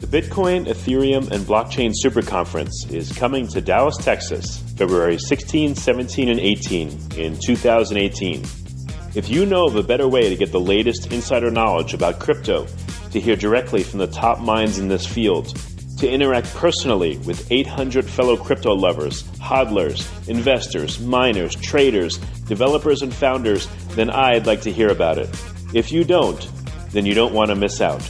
The Bitcoin, Ethereum, and Blockchain Super Conference is coming to Dallas, Texas, February 16, 17, and 18 in 2018. If you know of a better way to get the latest insider knowledge about crypto, to hear directly from the top minds in this field, to interact personally with 800 fellow crypto lovers, hodlers, investors, miners, traders, developers, and founders, then I'd like to hear about it. If you don't, then you don't want to miss out.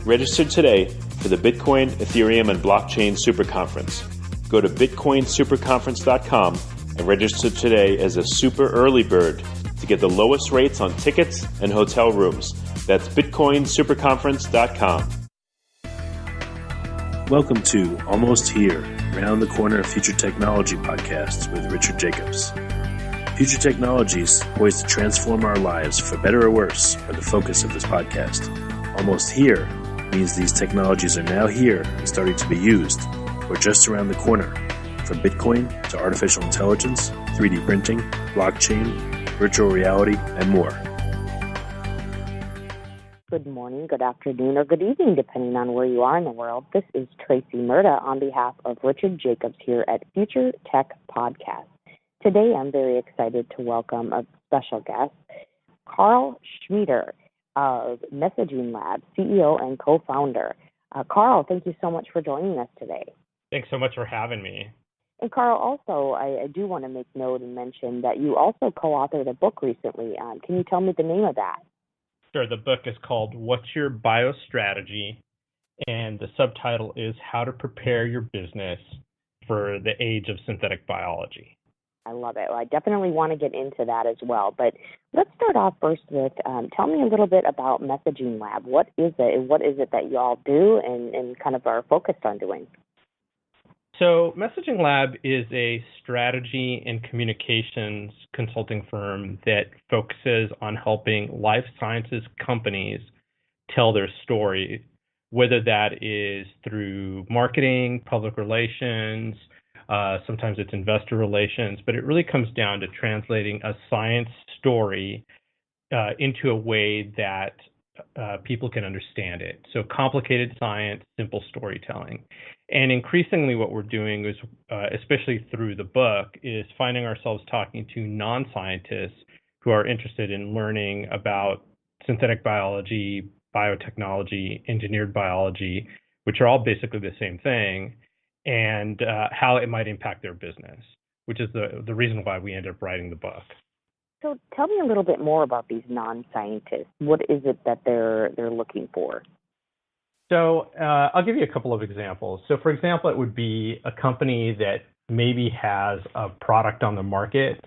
Register today for the Bitcoin, Ethereum, and Blockchain Super Conference. Go to bitcoinsuperconference.com and register today as a super early bird to get the lowest rates on tickets and hotel rooms. That's bitcoinsuperconference.com. Welcome to Almost Here, Round the Corner Future Technology podcast with Richard Jacobs. Future technologies poised to transform our lives for better or worse are the focus of this podcast. Almost here means these technologies are now here and starting to be used, or just around the corner, from Bitcoin to artificial intelligence, 3D printing, blockchain, virtual reality, and more. Good morning, good afternoon, or good evening, depending on where you are in the world. This is Tracy Murda on behalf of Richard Jacobs here at Future Tech Podcast. Today, I'm very excited to welcome a special guest, Karl Schmeider of Messaging Lab, CEO and co-founder. Karl, thank you so much for joining us today. Thanks so much for having me. And Karl, also, I do want to make note and mention that you also co-authored a book recently. Can you tell me the name of that? Sure. The book is called What's Your Biostrategy? And the subtitle is How to Prepare Your Business for the Age of Synthetic Biology. I love it. Well, I definitely want to get into that as well. But let's start off first with, tell me a little bit about Messaging Lab. What is it, and what is it that you all do and kind of are focused on doing? So Messaging Lab is a strategy and communications consulting firm that focuses on helping life sciences companies tell their story, whether that is through marketing, public relations, sometimes it's investor relations, but it really comes down to translating a science story into a way that people can understand it. So complicated science, simple storytelling. And increasingly what we're doing is, especially through the book, is finding ourselves talking to non-scientists who are interested in learning about synthetic biology, biotechnology, engineered biology, which are all basically the same thing, and how it might impact their business, which is the reason why we ended up writing the book. So tell me a little bit more about these non-scientists. What is it that they're looking for? So I'll give you a couple of examples. So for example, it would be a company that maybe has a product on the market.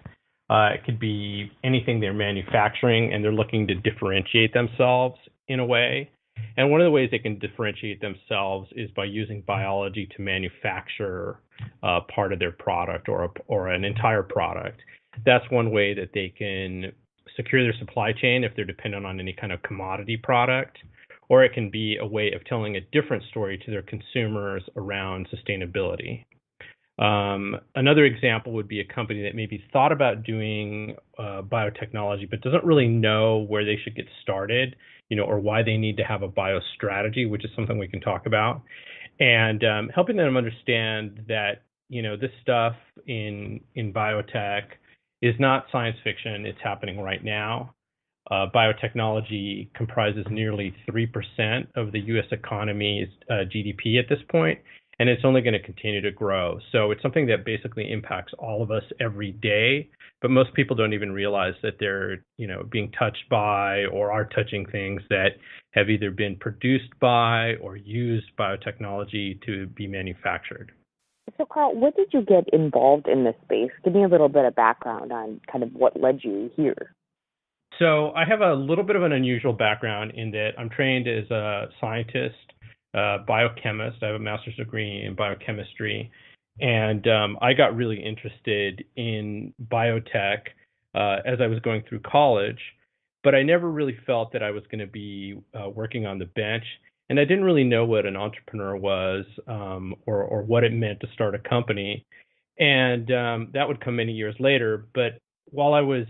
It could be anything they're manufacturing, and they're looking to differentiate themselves in a way. And one of the ways they can differentiate themselves is by using biology to manufacture part of their product or an entire product. That's one way that they can secure their supply chain if they're dependent on any kind of commodity product, or it can be a way of telling a different story to their consumers around sustainability. Another example would be a company that maybe thought about doing biotechnology, but doesn't really know where they should get started, or why they need to have a biostrategy, which is something we can talk about, and helping them understand that, this stuff in biotech is not science fiction. It's happening right now. Biotechnology comprises nearly 3% of the U.S. economy's GDP at this point, and it's only going to continue to grow. So it's something that basically impacts all of us every day, but most people don't even realize that they're, being touched by or are touching things that have either been produced by or used biotechnology to be manufactured. So, Karl, what did you get involved in this space? Give me a little bit of background on kind of what led you here. So I have a little bit of an unusual background in that I'm trained as a scientist, biochemist. I have a master's degree in biochemistry, and I got really interested in biotech as I was going through college, but I never really felt that I was going to be working on the bench. And I didn't really know what an entrepreneur was or what it meant to start a company. And that would come many years later. But while I was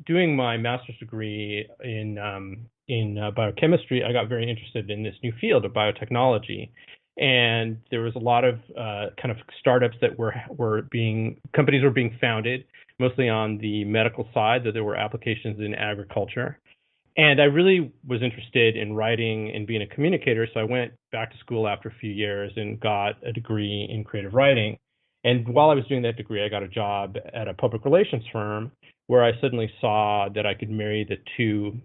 doing my master's degree in biochemistry, I got very interested in this new field of biotechnology. And there was a lot of kind of startups that companies were being founded, mostly on the medical side, that there were applications in agriculture. And I really was interested in writing and being a communicator, so I went back to school after a few years and got a degree in creative writing. And while I was doing that degree, I got a job at a public relations firm where I suddenly saw that I could marry the two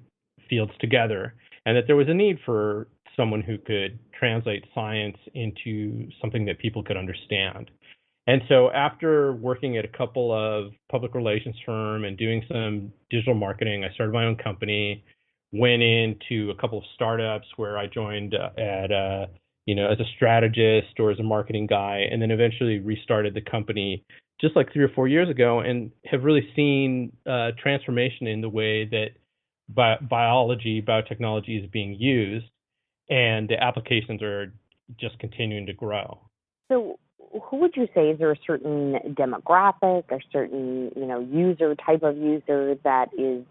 fields together, and that there was a need for someone who could translate science into something that people could understand. And so after working at a couple of public relations firm and doing some digital marketing, I started my own company, went into a couple of startups where I joined as a strategist or as a marketing guy, and then eventually restarted the company just like 3 or 4 years ago, and have really seen transformation in the way that biotechnology is being used, and the applications are just continuing to grow. So who would you say, is there a certain demographic or certain, user, type of user that is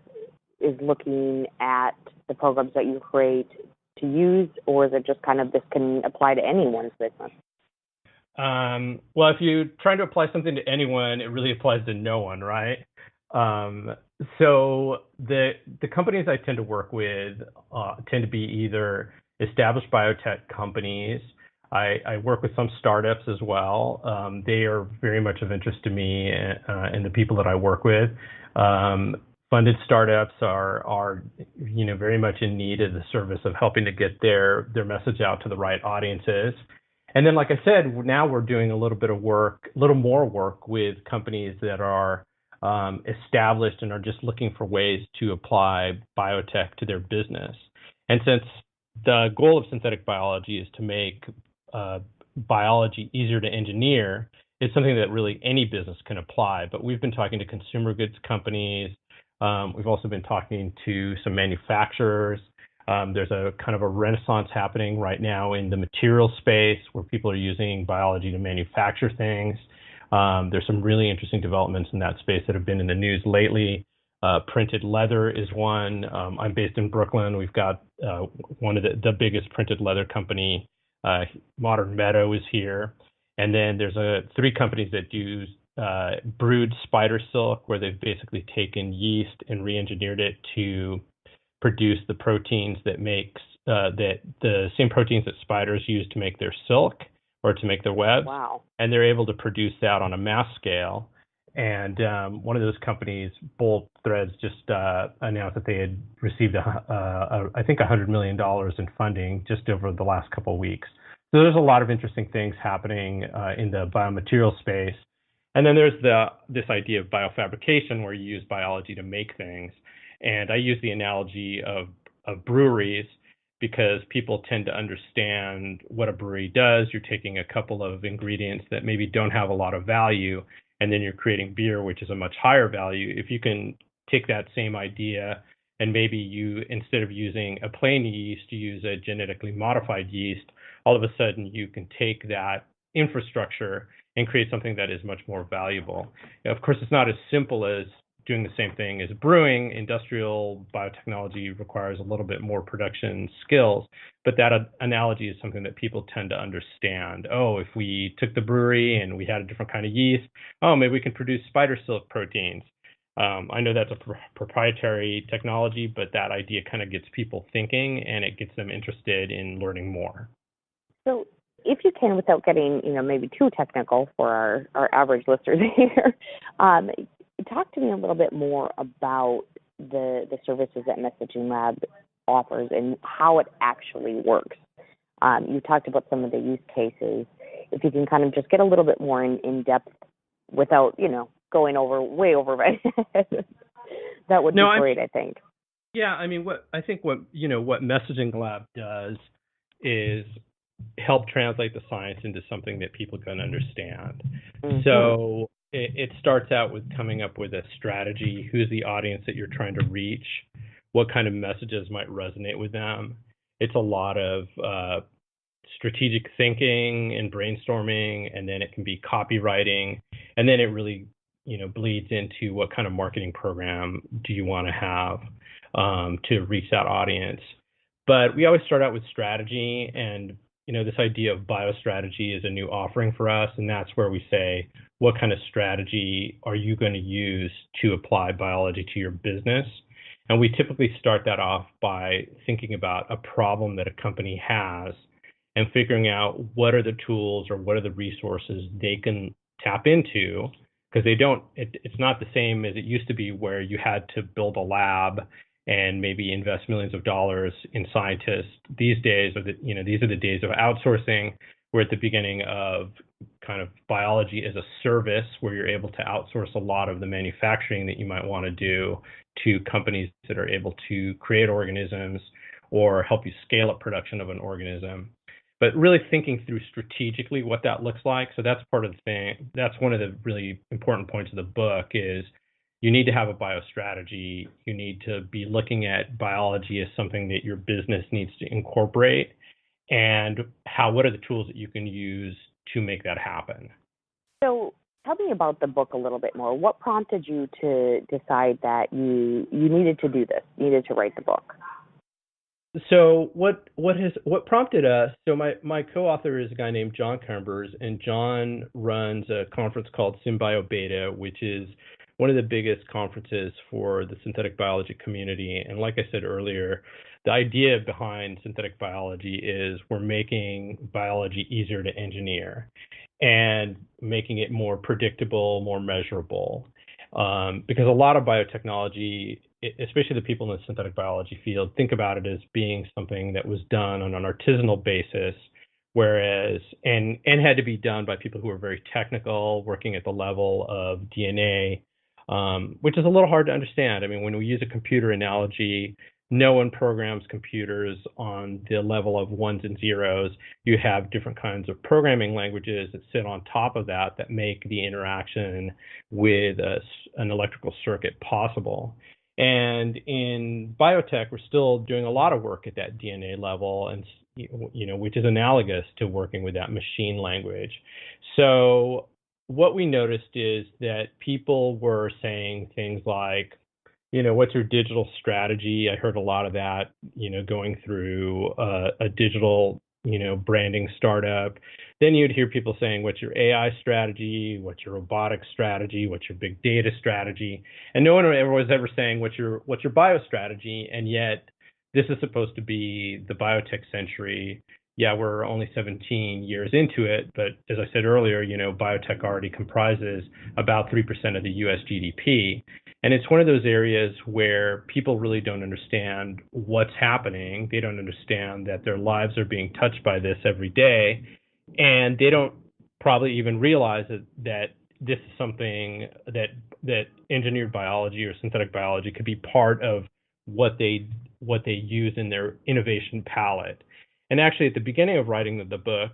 looking at the programs that you create to use, or is it just kind of this can apply to anyone's business? Well, if you're trying to apply something to anyone, it really applies to no one, right? So the companies I tend to work with tend to be either established biotech companies. I work with some startups as well. They are very much of interest to me and the people that I work with. Funded startups are very much in need of the service of helping to get their message out to the right audiences. And then, like I said, now we're doing a little more work with companies that are established and are just looking for ways to apply biotech to their business. And since the goal of synthetic biology is to make biology easier to engineer, it's something that really any business can apply. But we've been talking to consumer goods companies. We've also been talking to some manufacturers. There's a kind of a renaissance happening right now in the material space where people are using biology to manufacture things. There's some really interesting developments in that space that have been in the news lately. Printed leather is one. I'm based in Brooklyn. We've got one of the biggest printed leather company, Modern Meadow, is here. And then there's 3 companies that do brewed spider silk, where they've basically taken yeast and re-engineered it to produce the proteins that makes the same proteins that spiders use to make their silk or to make their webs. Wow. And they're able to produce that on a mass scale. And one of those companies, Bolt Threads, just announced that they had received, I think, $100 million in funding just over the last couple of weeks. So there's a lot of interesting things happening in the biomaterial space. And then there's this idea of biofabrication, where you use biology to make things. And I use the analogy of breweries because people tend to understand what a brewery does. You're taking a couple of ingredients that maybe don't have a lot of value, and then you're creating beer, which is a much higher value. If you can take that same idea and maybe you, instead of using a plain yeast, you use a genetically modified yeast, all of a sudden you can take that infrastructure and create something that is much more valuable. Of course, it's not as simple as doing the same thing as brewing. Industrial biotechnology requires a little bit more production skills, but that analogy is something that people tend to understand. Oh, if we took the brewery and we had a different kind of yeast, maybe we can produce spider silk proteins. I know that's a proprietary technology, but that idea kind of gets people thinking, and it gets them interested in learning more. So if you can, without getting, maybe too technical for our average listeners here, talk to me a little bit more about the services that Messaging Lab offers and how it actually works. You talked about some of the use cases. If you can kind of just get a little bit more in depth without, going way over my head, that would be great, I think. Yeah, I mean, what Messaging Lab does is help translate the science into something that people can understand. Mm-hmm. So it starts out with coming up with a strategy. Who's the audience that you're trying to reach? What kind of messages might resonate with them? It's a lot of strategic thinking and brainstorming, and then it can be copywriting, and then it really bleeds into what kind of marketing program do you want to have to reach that audience. But we always start out with strategy, and this idea of biostrategy is a new offering for us, and that's where we say, what kind of strategy are you going to use to apply biology to your business? And we typically start that off by thinking about a problem that a company has and figuring out what are the tools or what are the resources they can tap into, because it's not the same as it used to be where you had to build a lab and maybe invest millions of dollars in scientists. These days these are the days of outsourcing. We're at the beginning of kind of biology as a service, where you're able to outsource a lot of the manufacturing that you might want to do to companies that are able to create organisms or help you scale up production of an organism. But really thinking through strategically what that looks like. So that's part of the thing. That's one of the really important points of the book is you need to have a biostrategy. You need to be looking at biology as something that your business needs to incorporate, and what are the tools that you can use to make that happen. So tell me about the book a little bit more. What prompted you to decide that you needed to do this, needed to write the book? So what prompted us? So my co-author is a guy named John Cumbers, and John runs a conference called SymBioBeta, which is one of the biggest conferences for the synthetic biology community. And like I said earlier, the idea behind synthetic biology is we're making biology easier to engineer and making it more predictable, more measurable. Because a lot of biotechnology, especially the people in the synthetic biology field, think about it as being something that was done on an artisanal basis, whereas and had to be done by people who are very technical, working at the level of DNA, which is a little hard to understand. I mean, when we use a computer analogy, no one programs computers on the level of ones and zeros. You have different kinds of programming languages that sit on top of that make the interaction with an electrical circuit possible. And in biotech, we're still doing a lot of work at that DNA level, and which is analogous to working with that machine language. So what we noticed is that people were saying things like, what's your digital strategy? I heard a lot of that, going through a digital, branding startup. Then you'd hear people saying, what's your AI strategy? What's your robotics strategy? What's your big data strategy? And no one was ever saying, what's your bio strategy? And yet this is supposed to be the biotech century. Yeah, we're only 17 years into it, but as I said earlier, biotech already comprises about 3% of the US GDP. And it's one of those areas where people really don't understand what's happening. They don't understand that their lives are being touched by this every day. And they don't probably even realize that this is something that engineered biology or synthetic biology could be part of what they use in their innovation palette. And actually, at the beginning of writing the book,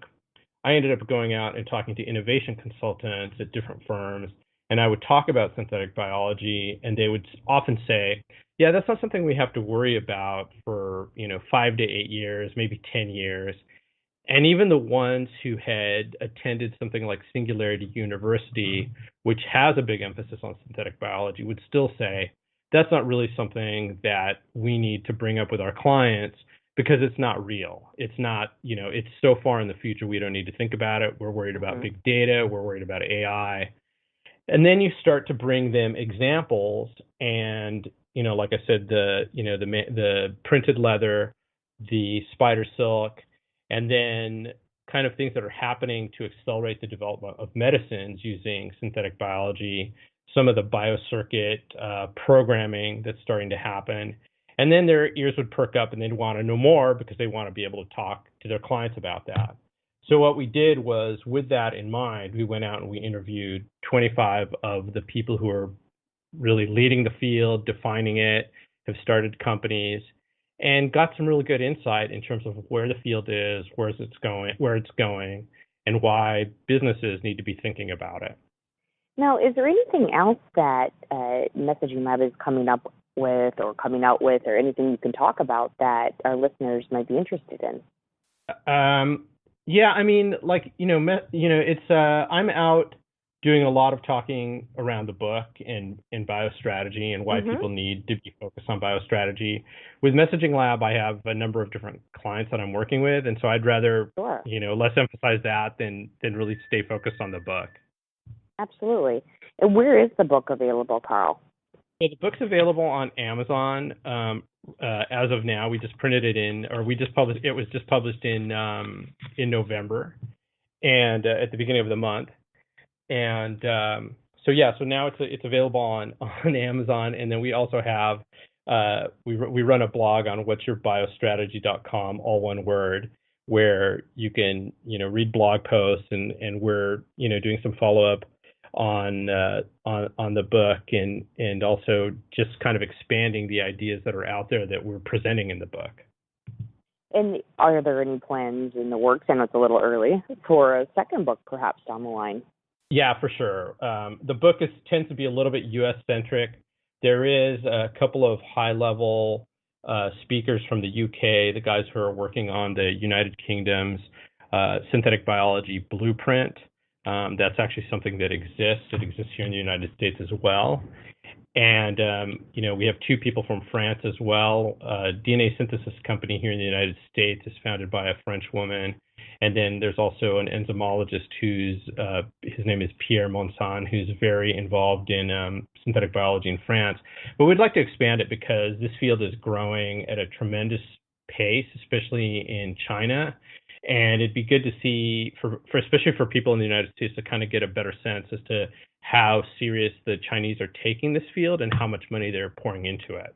I ended up going out and talking to innovation consultants at different firms, and I would talk about synthetic biology, and they would often say, yeah, that's not something we have to worry about for 5 to 8 years, maybe 10 years. And even the ones who had attended something like Singularity University, which has a big emphasis on synthetic biology, would still say, that's not really something that we need to bring up with our clients because it's not real. It's not, it's so far in the future, we don't need to think about it. We're worried about big data. We're worried about AI. And then you start to bring them examples and, like I said, the printed leather, the spider silk, and then kind of things that are happening to accelerate the development of medicines using synthetic biology, some of the biocircuit programming that's starting to happen. And then their ears would perk up and they'd want to know more because they want to be able to talk to their clients about that. So what we did was, with that in mind, we went out and we interviewed 25 of the people who are really leading the field, defining it, have started companies, and got some really good insight in terms of where the field is, where it's going, and why businesses need to be thinking about it. Now, is there anything else that Messaging Lab is coming out with, or anything you can talk about that our listeners might be interested in? Yeah, I mean, it's I'm out doing a lot of talking around the book and biostrategy and why people need to be focused on biostrategy. With Messaging Lab, I have a number of different clients that I'm working with, and so I'd rather, less emphasize that than really stay focused on the book. Absolutely. And where is the book available, Karl? So the book's available on Amazon as of now. We just printed it it was just published in November and at the beginning of the month. And so now it's available on Amazon, and then we also have we run a blog on what'syourBiostrategy.com, all one word, where you can read blog posts, and we're doing some follow up on the book, and also just kind of expanding the ideas that are out there that we're presenting in the book. And are there any plans in the works, and it's a little early, for a second book perhaps down the line? Yeah, for sure. The book tends to be a little bit U.S.-centric. There is a couple of high-level speakers from the UK, the guys who are working on the United Kingdom's synthetic biology blueprint. That's actually something that exists. It exists here in the United States as well. And, we have two people from France as well. DNA synthesis company here in the United States is founded by a French woman. And then there's also an enzymologist his name is Pierre Monsan, who's very involved in synthetic biology in France. But we'd like to expand it because this field is growing at a tremendous pace, especially in China. And it'd be good to see, especially for people in the United States, to kind of get a better sense as to how serious the Chinese are taking this field and how much money they're pouring into it.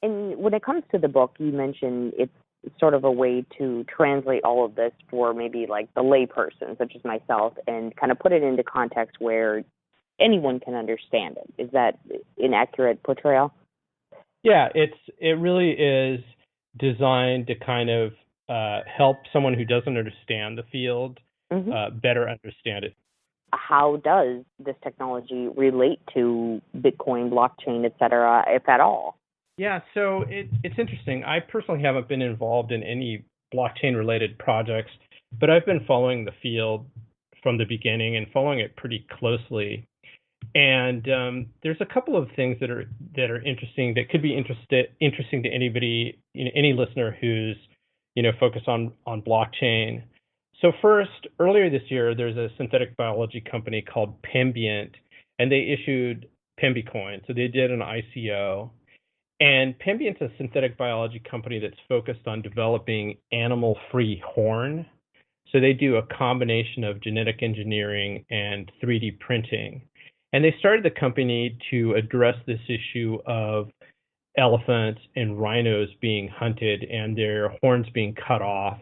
And when it comes to the book, you mentioned it's sort of a way to translate all of this for maybe like the layperson, such as myself, and kind of put it into context where anyone can understand it. Is that an accurate portrayal? Yeah, it really is designed to kind of help someone who doesn't understand the field better understand it. How does this technology relate to Bitcoin, blockchain, et cetera, if at all? Yeah, so it's interesting. I personally haven't been involved in any blockchain-related projects, but I've been following the field from the beginning and following it pretty closely. And there's a couple of things that are interesting, that could be interesting to anybody, any listener who's focused on blockchain. So first, earlier this year, there's a synthetic biology company called Pembient, and they issued Pembicoin. So they did an ICO. And Pembient's a synthetic biology company that's focused on developing animal-free horn. So they do a combination of genetic engineering and 3D printing. And they started the company to address this issue of elephants and rhinos being hunted and their horns being cut off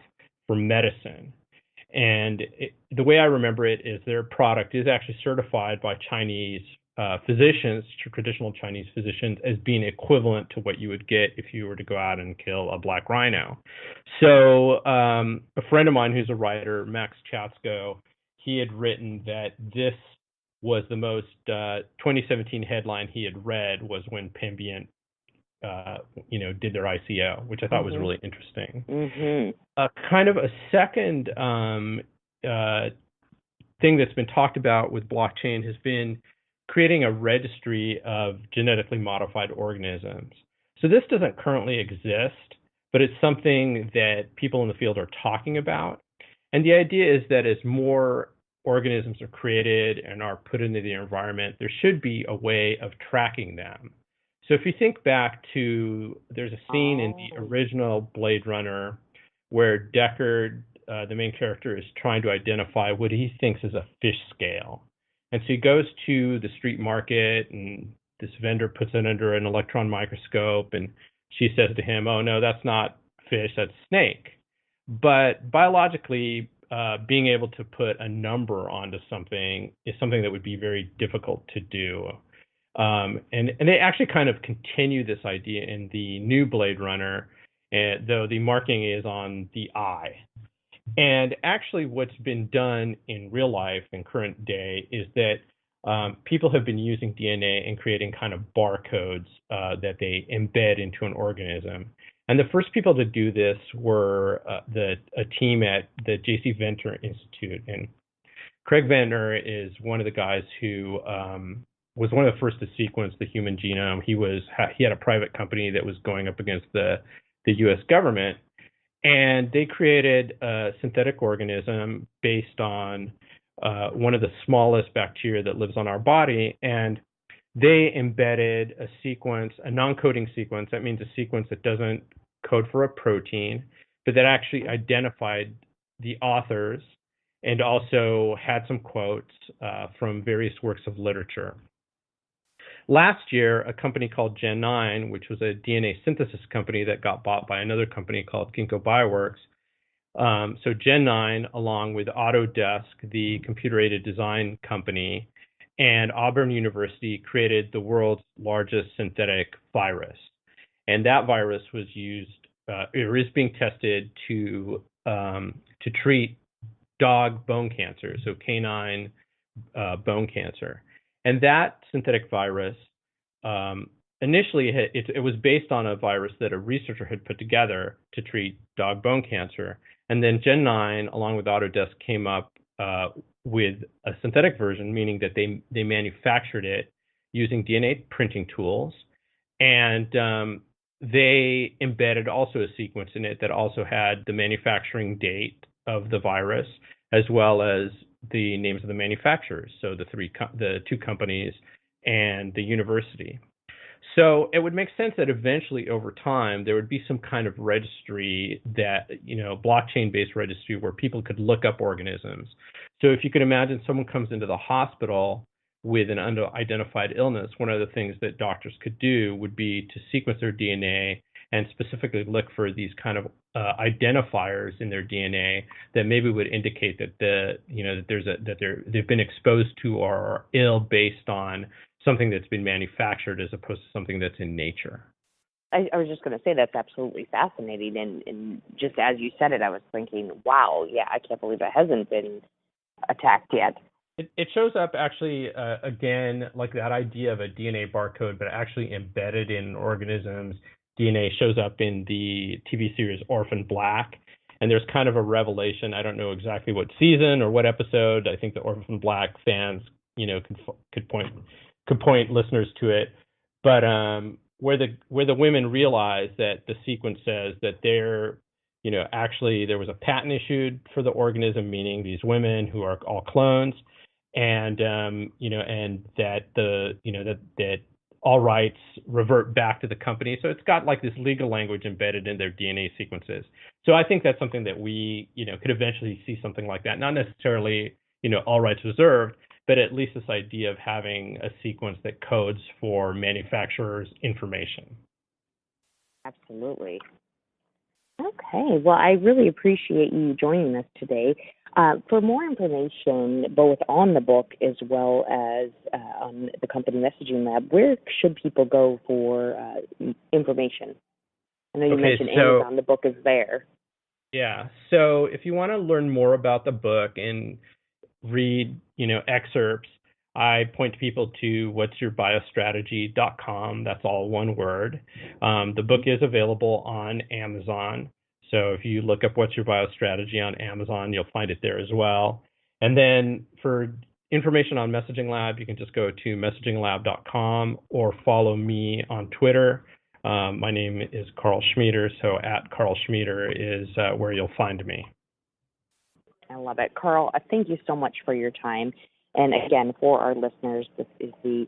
for medicine. And the way I remember it is their product is actually certified by Chinese physicians, traditional Chinese physicians, as being equivalent to what you would get if you were to go out and kill a black rhino. So a friend of mine who's a writer, Max Chatsko, he had written that this was the most 2017 headline he had read was when Pembient did their ICO, which I thought was really interesting. Kind of a second thing that's been talked about with blockchain has been creating a registry of genetically modified organisms. So this doesn't currently exist, but it's something that people in the field are talking about. And the idea is that as more organisms are created and are put into the environment, there should be a way of tracking them. So if you think back to, there's a scene in the original Blade Runner where Deckard, the main character, is trying to identify what he thinks is a fish scale. And so he goes to the street market, and this vendor puts it under an electron microscope, and she says to him, "Oh, no, that's not fish, that's snake." But biologically, being able to put a number onto something is something that would be very difficult to do. And they actually kind of continue this idea in the new Blade Runner, though the marking is on the eye. And actually what's been done in real life in current day is that people have been using DNA and creating kind of barcodes that they embed into an organism. And the first people to do this were a team at the J.C. Venter Institute. And Craig Venter is one of the guys who was one of the first to sequence the human genome. He had a private company that was going up against the U.S. government, and they created a synthetic organism based on one of the smallest bacteria that lives on our body, and they embedded a sequence, a non-coding sequence. That means a sequence that doesn't code for a protein, but that actually identified the authors and also had some quotes from various works of literature. Last year, a company called Gen9, which was a DNA synthesis company that got bought by another company called Ginkgo Bioworks. So Gen9, along with Autodesk, the computer-aided design company, and Auburn University created the world's largest synthetic virus. And that virus was used, or is being tested to treat dog bone cancer, so canine bone cancer. And that synthetic virus, initially, it was based on a virus that a researcher had put together to treat dog bone cancer. And then Gen9, along with Autodesk, came up with a synthetic version, meaning that they manufactured it using DNA printing tools. And they embedded also a sequence in it that also had the manufacturing date of the virus, as well as the names of the manufacturers, so the two companies and the university. So it would make sense that eventually, over time, there would be some kind of registry that, blockchain-based registry where people could look up organisms. So if you could imagine someone comes into the hospital with an unidentified illness, one of the things that doctors could do would be to sequence their DNA and specifically look for these kind of identifiers in their DNA that maybe would indicate that they've been exposed to or are ill based on something that's been manufactured as opposed to something that's in nature. I was just going to say that's absolutely fascinating, and just as you said it, I was thinking, wow, yeah, I can't believe it hasn't been attacked yet. It shows up actually, again, like that idea of a DNA barcode, but actually embedded in organisms. DNA shows up in the TV series Orphan Black, and there's kind of a revelation. I don't know exactly what season or what episode. I think the Orphan Black fans, could point listeners to it, but where the women realize that the sequence says that actually there was a patent issued for the organism, meaning these women who are all clones, and and that that all rights revert back to the company. So it's got like this legal language embedded in their DNA sequences. So I think that's something that we, could eventually see something like that. Not necessarily, all rights reserved, but at least this idea of having a sequence that codes for manufacturers' information. Absolutely. Okay. Well, I really appreciate you joining us today. For more information, both on the book as well as on the company Messaging Lab, where should people go for information? I know you mentioned Amazon. The book is there. Yeah. So if you want to learn more about the book and read, excerpts, I point people to what'syourBiostrategy.com. That's all one word. The book is available on Amazon. So if you look up What's Your Biostrategy on Amazon, you'll find it there as well. And then for information on Messaging Lab, you can just go to messaginglab.com or follow me on Twitter. My name is Karl Schmeider, so @KarlSchmeider is where you'll find me. I love it. Karl, thank you so much for your time. And again, for our listeners, this is the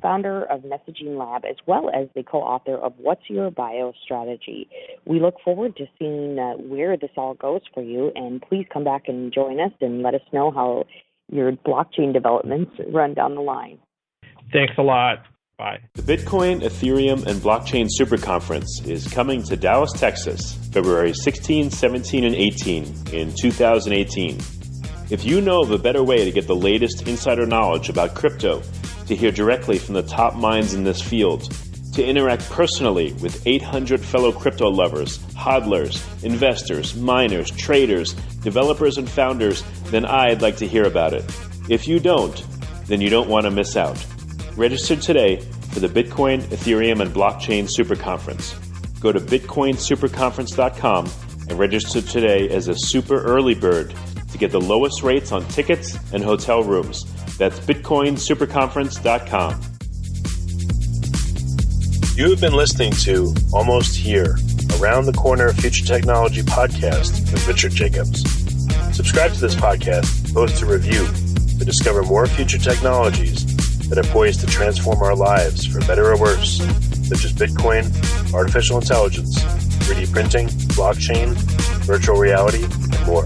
founder of Messaging Lab, as well as the co-author of What's Your Biostrategy. We look forward to seeing where this all goes for you, and please come back and join us and let us know how your blockchain developments run down the line. Thanks a lot. Bye. The Bitcoin, Ethereum, and Blockchain Super Conference is coming to Dallas, Texas, February 16, 17, and 18 in 2018. If you know of a better way to get the latest insider knowledge about crypto, to hear directly from the top minds in this field, to interact personally with 800 fellow crypto lovers, hodlers, investors, miners, traders, developers, and founders, then I'd like to hear about it. If you don't, then you don't want to miss out. Register today for the Bitcoin, Ethereum, and Blockchain Super Conference. Go to bitcoinsuperconference.com and register today as a super early bird to get the lowest rates on tickets and hotel rooms. That's bitcoinsuperconference.com. You have been listening to Almost Here, Around the Corner Future Technology podcast with Richard Jacobs. Subscribe to this podcast, post a review to discover more future technologies that are poised to transform our lives for better or worse, such as Bitcoin, artificial intelligence, 3D printing, blockchain, virtual reality, and more.